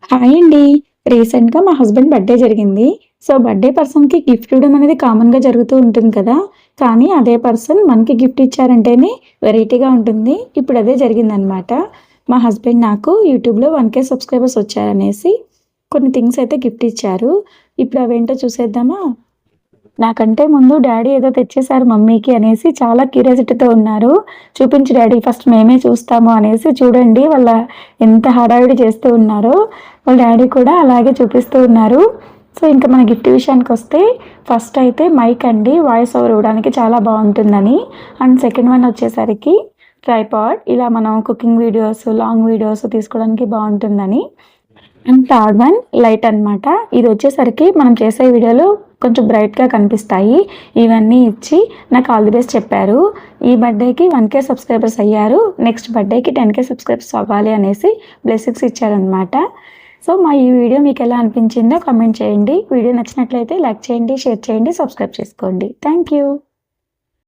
Hi అండి. రీసెంట్‌గా మా హస్బెండ్ బర్త్‌డే జరిగింది. సో, బర్త్‌డే పర్సన్‌కి గిఫ్ట్ ఇవ్వడం అనేది కామన్‌గా జరుగుతూ ఉంటుంది కదా! కానీ అదే పర్సన్ మనకి గిఫ్ట్ ఇచ్చారంటేనే వెరైటీగా ఉంటుంది. ఇప్పుడు అదే జరిగిందనమాట. మా హస్బెండ్ నాకు యూట్యూబ్‌లో 1,000 సబ్స్క్రైబర్స్ వచ్చారనేసి కొన్ని థింగ్స్ అయితే గిఫ్ట్ ఇచ్చారు. ఇప్పుడు అవేంటో చూసేద్దామా? నాకంటే ముందు డ్యాడీ ఏదో తెచ్చేసారు మమ్మీకి అనేసి చాలా క్యూరియాసిటీతో ఉన్నారు. చూపించు డ్యాడీ ఫస్ట్ మేమే చూస్తాము అనేసి చూడండి ఎంత హడావిడి చేస్తూ ఉన్నారో. వాళ్ళ డ్యాడీ కూడా అలాగే చూపిస్తూ ఉన్నారు. సో, ఇంక మన గిఫ్ట్ విషయానికొస్తే ఫస్ట్ అయితే మైక్ అండి. వాయిస్ ఓవర్ ఇవ్వడానికి చాలా బావుంటుందని. అండ్ సెకండ్ వన్ వచ్చేసరికి ట్రైపాడ్. ఇలా మనం కుకింగ్ వీడియోస్, లాంగ్ వీడియోస్ తీసుకోవడానికి బావుంటుందని. అండ్ థర్డ్ వన్ లైట్ అనమాట. ఇదొచ్చేసరికి మనం చేసే వీడియోలో కొంచెం బ్రైట్‌గా కనిపిస్తాయి. ఇవన్నీ ఇచ్చి నాకు ఆల్ ది బెస్ట్ చెప్పారు. ఈ బర్త్‌డేకి 1,000 సబ్స్క్రైబర్స్ అయ్యారు. నెక్స్ట్ బర్త్‌డేకి 10,000 సబ్స్క్రైబర్స్ అవ్వాలి అనేసి బ్లెస్సింగ్స్ ఇచ్చారనమాట. సో, మా ఈ వీడియో మీకెలా అనిపించిందో కామెంట్ చేయండి. వీడియో నచ్చినట్లయితే లైక్ చేయండి, షేర్ చేయండి, సబ్స్క్రైబ్ చేసుకోండి. Thank you.